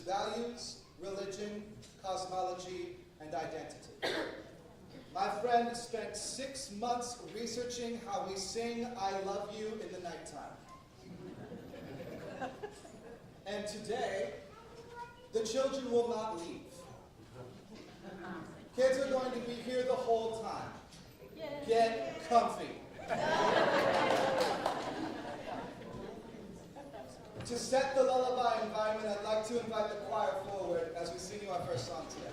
values, religion, cosmology, and identity. My friend spent 6 months researching how we sing I love you in the nighttime. And today, the children will not leave. Kids are going to be here the whole time. Get comfy. To set the lullaby environment, I'd like to invite the choir forward as we sing you our first song today.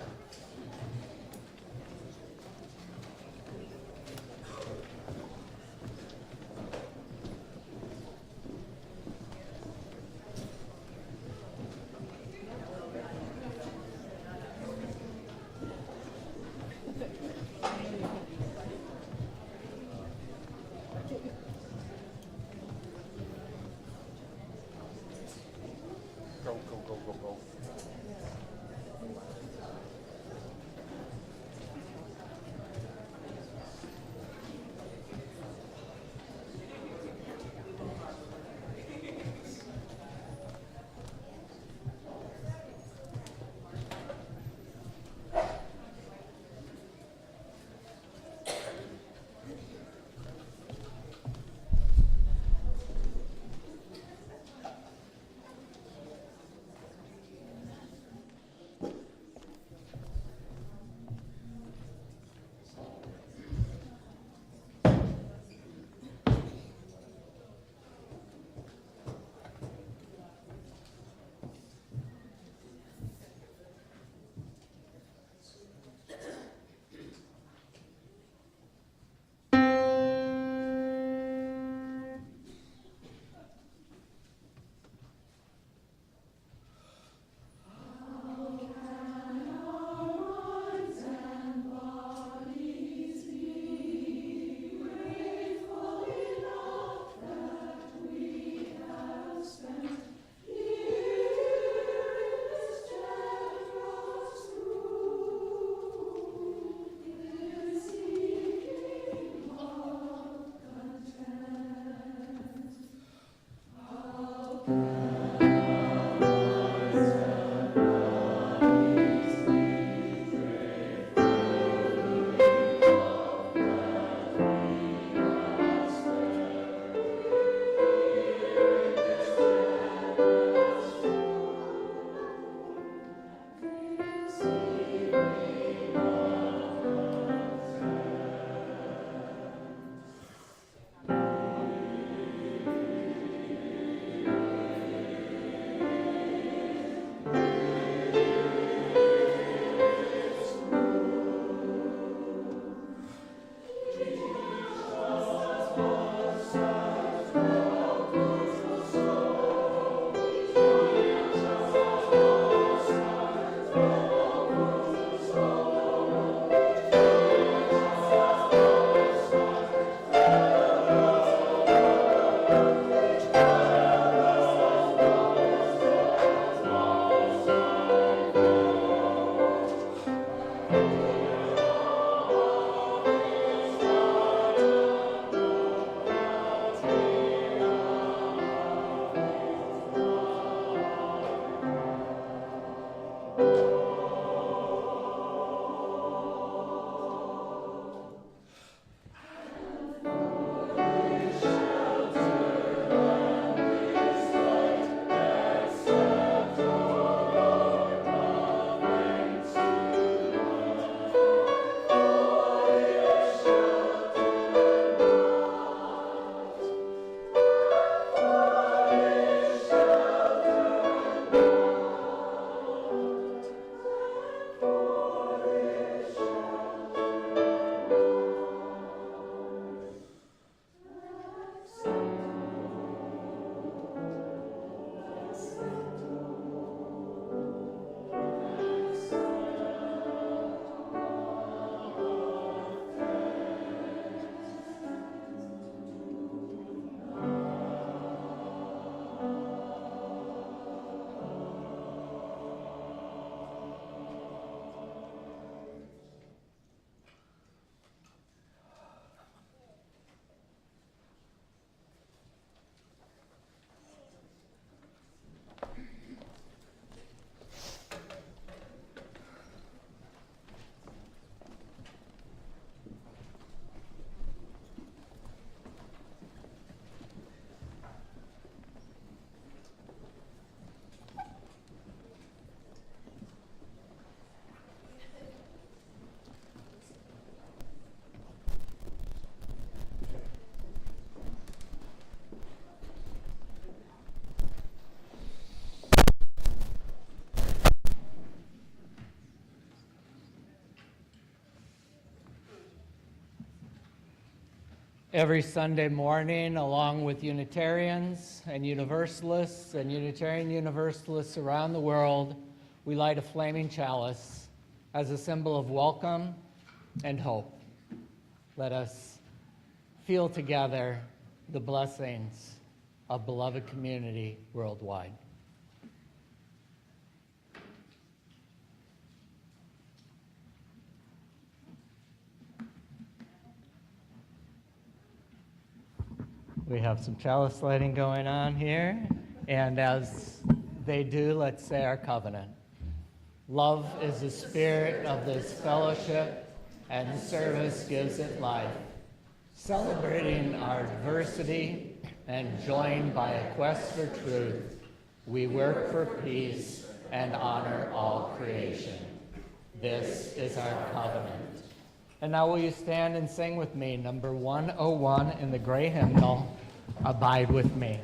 Go, go, go, go, go. Every Sunday morning, along with Unitarians and Universalists and Unitarian Universalists around the world, we light a flaming chalice as a symbol of welcome and hope. Let us feel together the blessings of beloved community worldwide. We have some chalice lighting going on here, and as they do, let's say our covenant. Love is the spirit of this fellowship, and service gives it life. Celebrating our diversity and joined by a quest for truth, we work for peace and honor all creation. This is our covenant. And now will you stand and sing with me, number 101 in the gray hymnal, Abide with Me.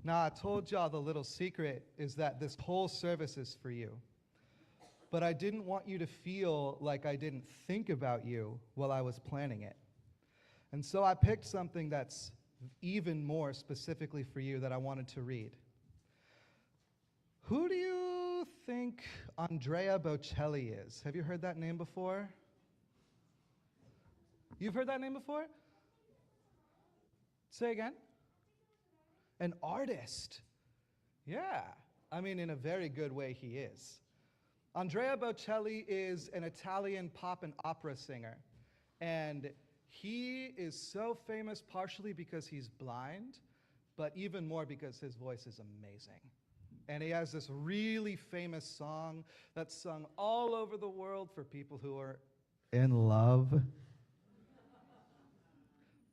Now, I told y'all the little secret is that this whole service is for you. But I didn't want you to feel like I didn't think about you while I was planning it. And so I picked something that's even more specifically for you that I wanted to read. Who do you think Andrea Bocelli is? Have you heard that name before? You've heard that name before? Say again? An artist. Yeah, I mean, in a very good way he is. Andrea Bocelli is an Italian pop and opera singer. And he is so famous partially because he's blind, but even more because his voice is amazing. And he has this really famous song that's sung all over the world for people who are in love.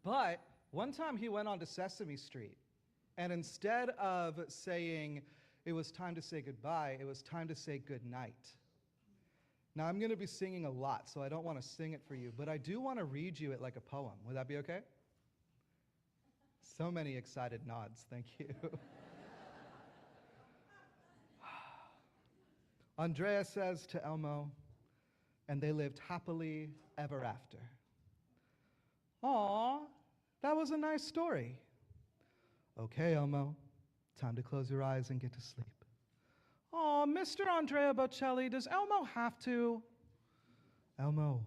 But one time he went onto Sesame Street, and instead of saying it was time to say goodbye, it was time to say goodnight. Now I'm going to be singing a lot, so I don't want to sing it for you, but I do want to read you it like a poem. Would that be okay? So many excited nods, thank you. Andrea says to Elmo, and they lived happily ever after. Aw, that was a nice story. Okay, Elmo, time to close your eyes and get to sleep. Oh, Mr. Andrea Bocelli, does Elmo have to? Elmo,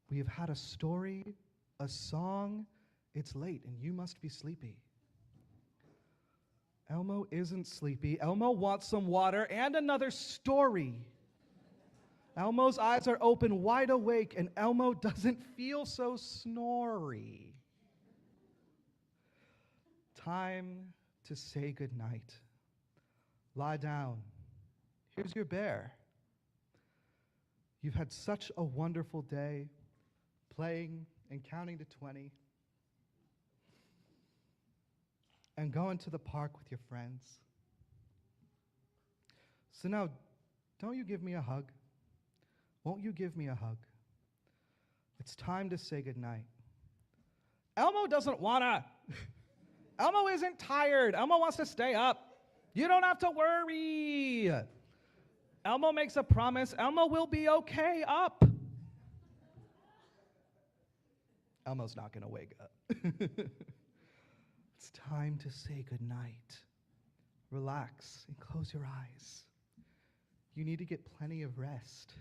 we have had a story, a song. It's late and you must be sleepy. Elmo isn't sleepy. Elmo wants some water and another story. Elmo's eyes are open wide awake and Elmo doesn't feel so snory. Time to say goodnight. Lie down. Here's your bear. You've had such a wonderful day playing and counting to 20 and going to the park with your friends. So now, don't you give me a hug? Won't you give me a hug? It's time to say goodnight. Elmo doesn't wanna. Elmo isn't tired. Elmo wants to stay up. You don't have to worry. Elmo makes a promise. Elmo will be okay up. Elmo's not going to wake up. It's time to say goodnight. Relax and close your eyes. You need to get plenty of rest.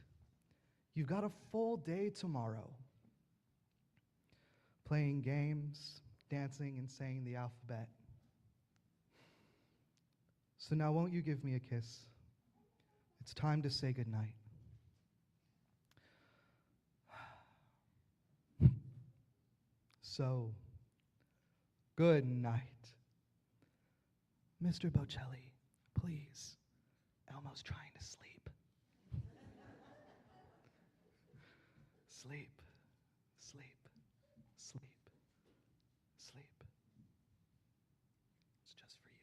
You've got a full day tomorrow. Playing games, dancing, and saying the alphabet. So now won't you give me a kiss? It's time to say goodnight. So, good night. Mr. Bocelli, please. Elmo's trying to sleep. Sleep, sleep, sleep, sleep. It's just for you.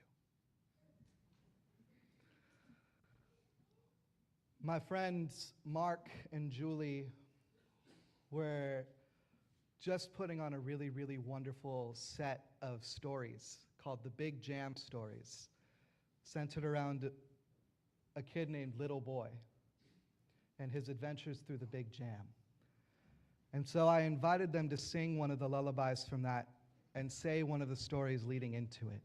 My friends Mark and Julie were just putting on a really, really wonderful set of stories called the Big Jam Stories, centered around a kid named Little Boy and his adventures through the Big Jam. And so I invited them to sing one of the lullabies from that and say one of the stories leading into it.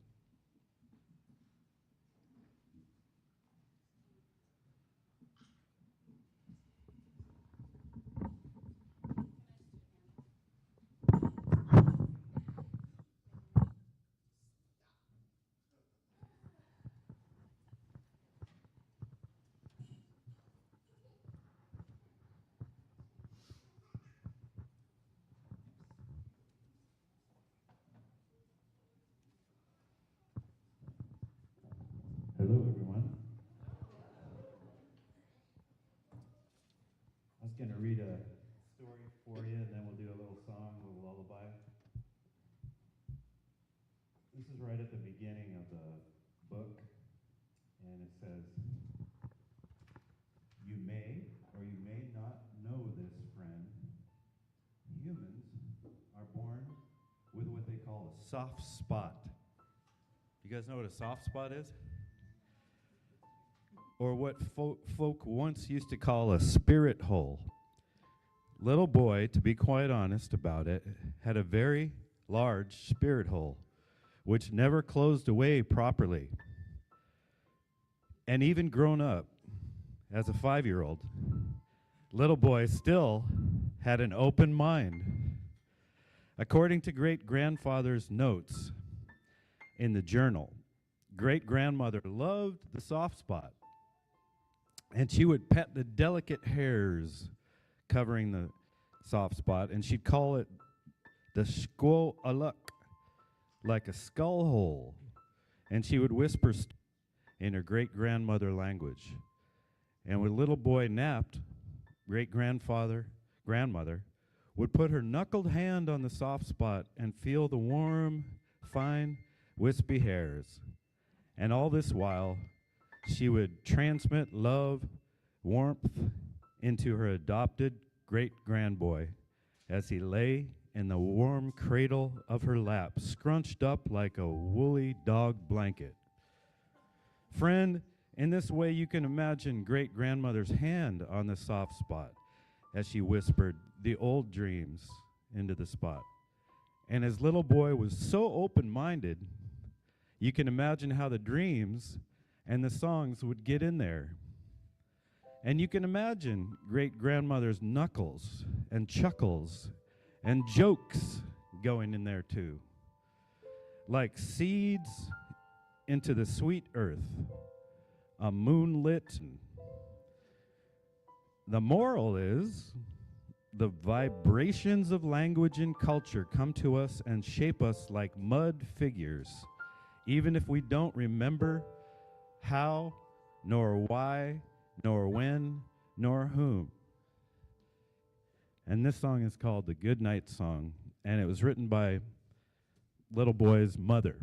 Hello, everyone. I was going to read a story for you, and then we'll do a little song, a little lullaby. This is right at the beginning of the book, and it says, "You may or you may not know this, friend. Humans are born with what they call a soft spot." You guys know what a soft spot is? Or what folk once used to call a spirit hole. Little Boy, to be quite honest about it, had a very large spirit hole, which never closed away properly. And even grown up, as a 5-year-old, Little Boy still had an open mind. According to great-grandfather's notes in the journal, great-grandmother loved the soft spot. And she would pet the delicate hairs covering the soft spot, and she'd call it the squo aluk, like a skull hole. And she would whisper in her great-grandmother language. And when Little Boy napped, grandmother would put her knuckled hand on the soft spot and feel the warm, fine, wispy hairs. And all this while, she would transmit love, warmth into her adopted great-grandboy as he lay in the warm cradle of her lap, scrunched up like a woolly dog blanket. Friend, in this way you can imagine great-grandmother's hand on the soft spot as she whispered the old dreams into the spot. And as Little Boy was so open-minded You can imagine how the dreams and the songs would get in there. And you can imagine great-grandmother's knuckles and chuckles and jokes going in there too. Like seeds into the sweet earth, a moonlit. The moral is the vibrations of language and culture come to us and shape us like mud figures, even if we don't remember how, nor why, nor when, nor whom. And this song is called the Good Night Song, and it was written by Little Boy's mother.